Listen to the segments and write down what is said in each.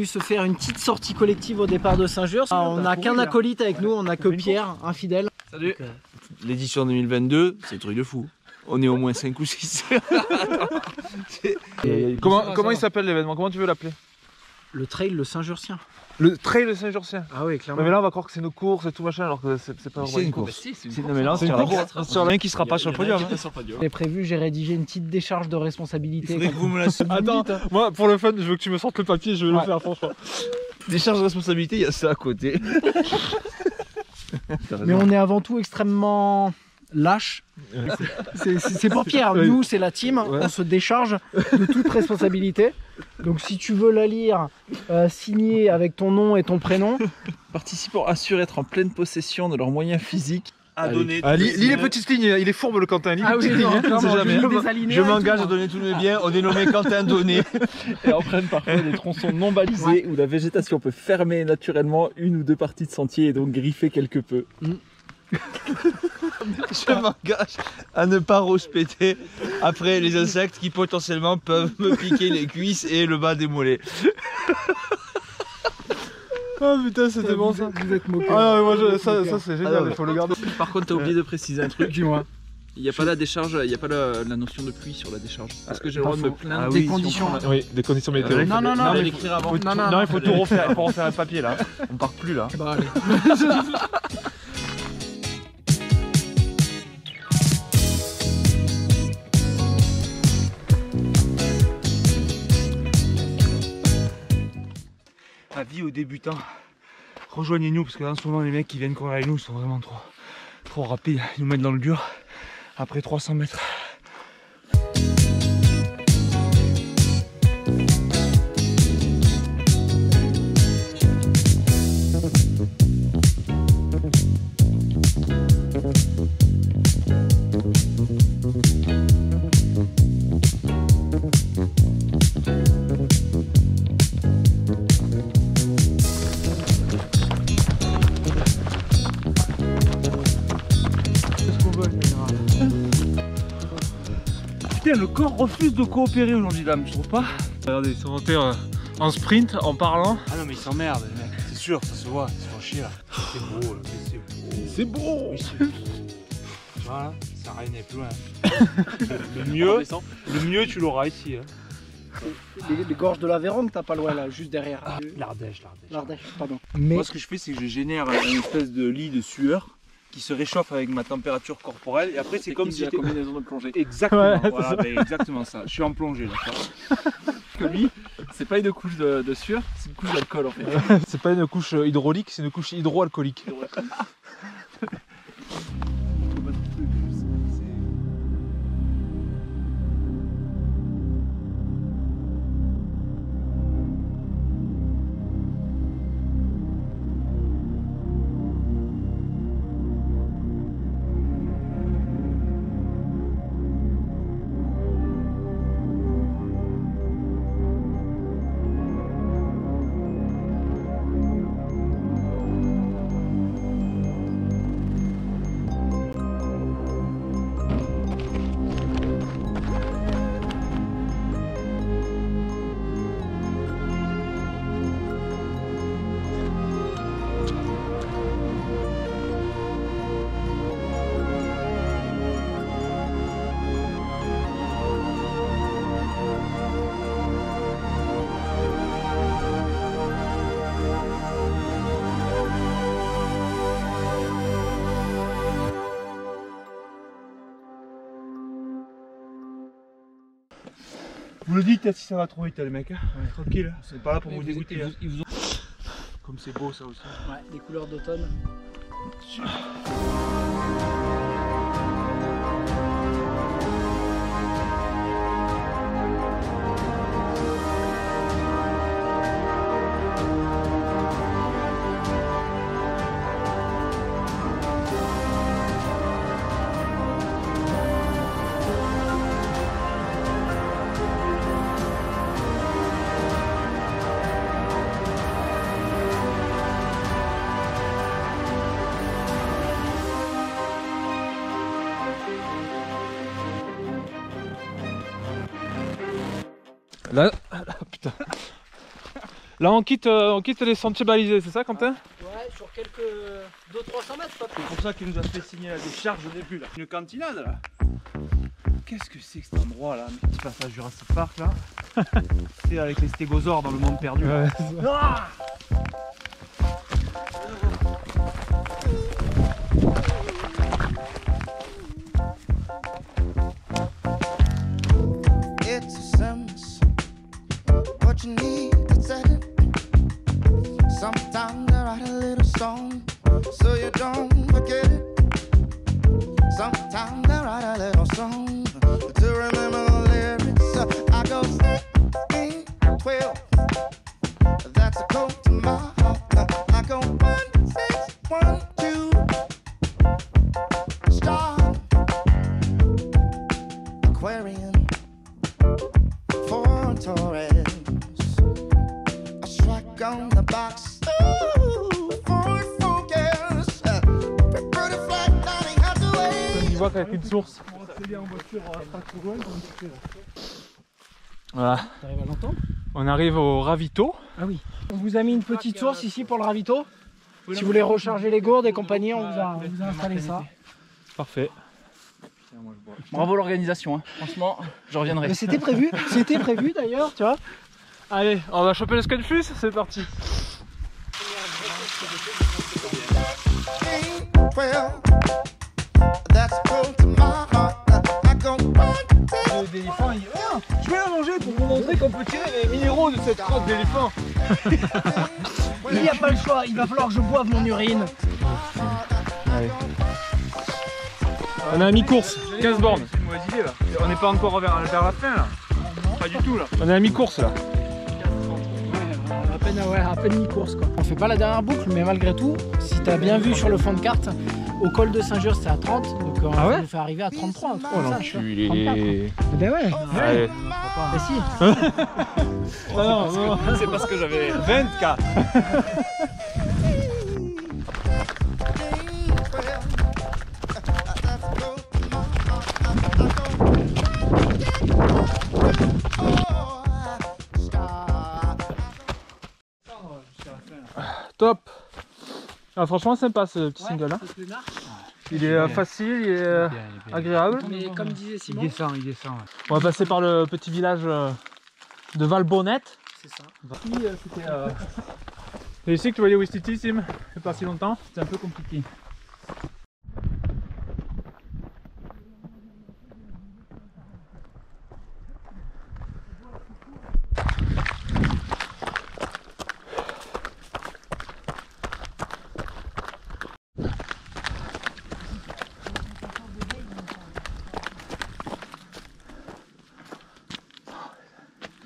venu se faire une petite sortie collective au départ de Saint-Just. On n'a qu'un acolyte avec nous, on n'a que Pierre, un fidèle. Salut. L'édition 2022, c'est un truc de fou. On est au moins 5 ou 6. Comment il s'appelle l'événement? Comment tu veux l'appeler? Le trail le Saint-Jurcien. Le trail de Saint-Jurcien. Ah oui, clairement. Mais là on va croire que c'est nos courses et tout machin alors que c'est pas vraiment une course. Non mais là C'est une course. Sur l'un qui sera pas sur le podium. J'ai prévu, j'ai rédigé une petite décharge de responsabilité. Que vous me la Attends, moi pour le fun, je veux que tu me sortes le papier, je vais le faire franchement. Décharge de responsabilité, il y a ça à côté. Mais on est avant tout extrêmement lâche. C'est pour Pierre, nous c'est la team, on se décharge de toute responsabilité. Donc si tu veux la lire, signée avec ton nom et ton prénom. Participants assurent être en pleine possession de leurs moyens physiques à donner. Lis les petites lignes, il est fourbe le Quentin. Lis les petites lignes, on sait jamais. Je m'engage à donner tous mes biens au dénommé Quentin Donné. Et empruntent parfois des tronçons non balisés où la végétation peut fermer naturellement une ou deux parties de sentier et donc griffer quelque peu. Je m'engage à ne pas rouspéter après les insectes qui potentiellement peuvent me piquer les cuisses et le bas des mollets. Ah putain, c'était bon ça. Vous êtes moqué. Ah non, mais moi ça c'est génial, il faut le garder. Par contre, t'as oublié de préciser un truc. Dis-moi. Il n'y a pas la décharge, il n'y a pas la notion de pluie sur la décharge. Est-ce que j'ai le droit de me plaindre Des conditions. Oui, des conditions météo. Non, mais l'écrire avant. Non, il faut tout refaire, il faut refaire un papier là. On part plus là. Bah, allez. Avis aux débutants, rejoignez-nous parce que là en ce moment les mecs qui viennent courir avec nous sont vraiment trop rapides, ils nous mettent dans le dur après 300 mètres. Putain, le corps refuse de coopérer aujourd'hui là, je trouve pas. Regardez, ils sont montés en sprint en parlant. Ah non mais ils s'emmerdent les mecs, c'est sûr, ça se voit, ils se font chier là. C'est beau, c'est beau. C'est beau. Oui, c'est beau. Voilà, ça rien n'est plus loin. Le mieux tu l'auras ici. Hein. Les gorges de l'Aveyron que t'as pas loin là, juste derrière. L'Ardèche. L'Ardèche, pardon. Mais Moi ce que je fais c'est que je génère une espèce de lit de sueur qui se réchauffe avec ma température corporelle et après c'est comme si j'étais... combinaison de plongée. Exactement, Ouais, voilà, ben, exactement ça. Je suis en plongée là. Que lui, c'est pas une couche de sueur, c'est une couche d'alcool en fait. C'est pas une couche hydraulique, c'est une couche hydroalcoolique. Vous le dites si ça va trop vite les mecs, hein. Tranquille, c'est pas là pour vous dégoûter. Hein. Comme c'est beau ça aussi. ouais, les couleurs d'automne. Là, putain. Là on quitte les sentiers balisés, c'est ça Quentin? Ouais, sur quelques 200-300 mètres, pas plus. C'est pour ça qu'il nous a fait signer la décharge au début là. Une cantinade là. Qu'est-ce que c'est que cet endroit là? Un petit passage Jurassic Park là. C'est avec les stégosaures dans le monde perdu. Ouais. Ah, It's a sense, but you need to set it. Sometimes I write a little song, so you don't forget it. Sometimes I write a little song to remember the lyrics. I go 16, 12. That's a code to my heart. I go 1, 6, 1, 2. Star, Aquarian, for Taurus. A strike on the box. Ooh, for focus. Pretty flat, Donnie Hathaway. On y voit qu'avec une source. Voilà. T'arrives à l'entendre? On arrive au ravito. Ah oui. On vous a mis une petite source ici pour le ravito. Si vous voulez recharger les gourdes et compagnie, on vous a installé ça. Parfait. Bravo l'organisation, hein. Franchement, je reviendrai. Mais c'était prévu d'ailleurs, tu vois. Allez, on va choper le Scanfus, c'est parti. Well, that's close to my heart. I go 1, 6. L'éléphant, il... Oh, je vais la manger pour vous montrer qu'on peut tirer les minéraux de cette crotte d'éléphant. Il n'y a pas le choix, il va falloir que je boive mon urine. On est à mi-course, 15 bornes. C'est une mauvaise idée là. On n'est pas encore vers la fin là. Pas du tout là. On est à mi-course là. À peine mi-course quoi. On fait pas la dernière boucle, mais malgré tout, si t'as bien vu sur le fond de carte, au col de Saint-Just c'était à 30, donc on Ah ouais nous fait arriver à 33. Oh l'enculé. Ben ouais. Allez. Mais si. Non, C'est parce que j'avais 24. Top. Ah, franchement sympa ce petit single. Hein. Il est facile, il est agréable. Mais comme disait Simon, Il descend. Ouais. On va passer par le petit village de Valbonnette. c'est ça. C'est ici que tu voyais Ouistiti, Sim, il n'y a pas si longtemps. C'était un peu compliqué.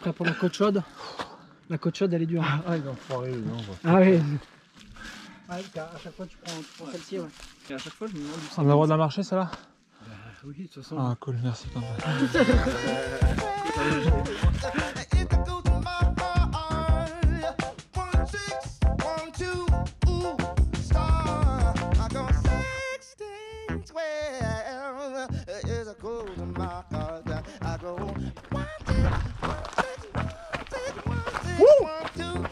Prêt pour la côte chaude? La côte chaude elle est dure. Ah, ils ont foiré, non. Ah oui. Ouais, à chaque fois tu prends celle-ci, ouais. Et à chaque fois, je me demande On a le droit de la marcher, ça là? Oui, de toute façon. Ah, cool, merci quand même. It goes to my heart. 1, 6, 1, 2. Ooh, star. I go 16, 12. It's a cold to my heart. I go 1, 6, 1, 6, 1, 6, 1, 2.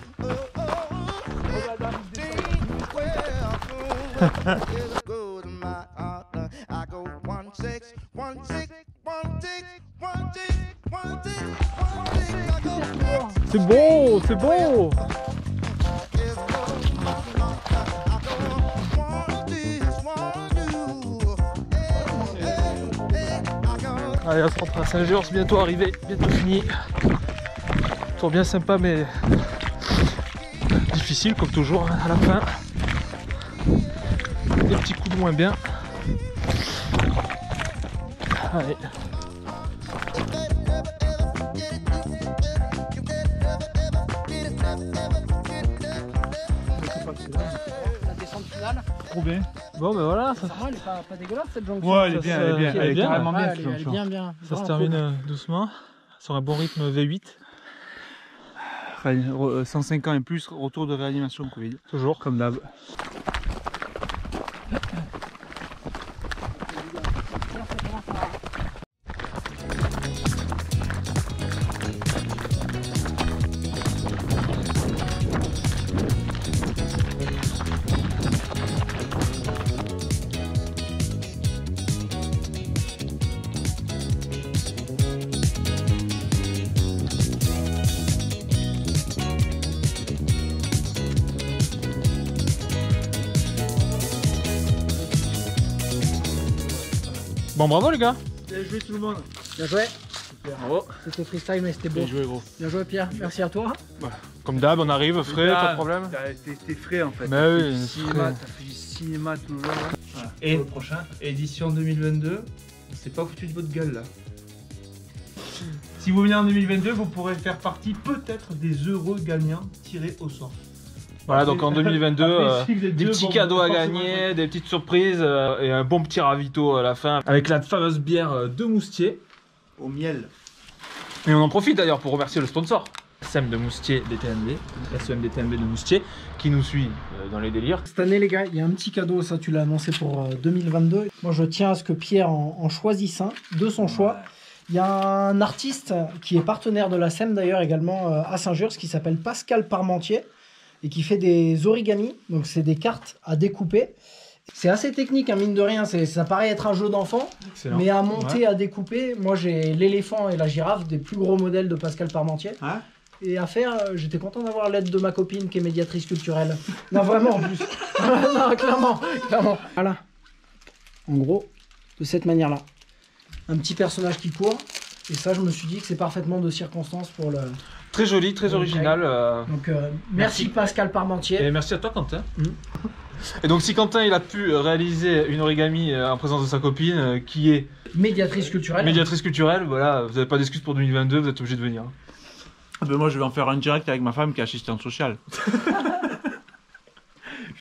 It's a cold to my heart. I go 1, 6, 1, 6, 1, 6, 1, 6, 1, 6, 1, 6. I go. C'est beau, c'est beau. Allez, on se rentre à Saint-Georges, bientôt arrivé, bientôt fini. Tour bien sympa mais difficile comme toujours hein, à la fin. Des petits coups de moins bien. Allez. La descente finale. Trop bien. Bon ben voilà, ça, Elle est pas dégueulasse cette jonction. Ouais, elle est bien, elle est carrément Ouais, bien elle cette est jonction. bien. ça se Vraiment termine cool. doucement. Sur un bon rythme V8. 105 ans et plus, retour de réanimation Covid. Toujours. Comme d'hab. Bon, bravo les gars. Bien joué tout le monde. Bien joué. Bravo. C'était freestyle, mais c'était beau. Bien joué, gros. Bien joué, Pierre. Merci à toi. Comme d'hab, on arrive frais, pas de problème. T'es frais en fait. Mais T'as oui, fait du c'est cinéma, frais. t'as fait du cinéma tout le long. Voilà. Et le prochain, édition 2022. On s'est pas foutu de votre gueule là. Si vous venez en 2022, vous pourrez faire partie peut-être des heureux gagnants tirés au sort. Voilà, donc en 2022, Après, si vous êtes des deux, petits bon, cadeaux à pas forcément gagner, des petites surprises et un bon petit ravito à la fin avec la fameuse bière de Moustier. au miel. Et on en profite d'ailleurs pour remercier le sponsor, SEM de Moustier DTNB, SEM DTNB de Moustier, qui nous suit dans les délires. Cette année, les gars, il y a un petit cadeau, ça tu l'as annoncé pour 2022. Moi, je tiens à ce que Pierre en choisisse un, de son choix. Il y a un artiste qui est partenaire de la SEM d'ailleurs également à Saint-Just, qui s'appelle Pascal Parmentier et qui fait des origamis, donc c'est des cartes à découper. C'est assez technique, hein, mine de rien, ça paraît être un jeu d'enfant, mais à monter, à découper, moi j'ai l'éléphant et la girafe, des plus gros modèles de Pascal Parmentier. Hein? Et à faire, j'étais content d'avoir l'aide de ma copine qui est médiatrice culturelle. Non, vraiment en plus. Non, clairement. Voilà. En gros, de cette manière-là. Un petit personnage qui court. Et ça, je me suis dit que c'est parfaitement de circonstance pour le... Très joli, très original. Donc, merci Pascal Parmentier. Et merci à toi Quentin. Et donc si Quentin il a pu réaliser une origami en présence de sa copine qui est Médiatrice culturelle. médiatrice culturelle, voilà, vous n'avez pas d'excuse pour 2022, vous êtes obligé de venir. Ben moi je vais en faire un direct avec ma femme qui est assistante sociale.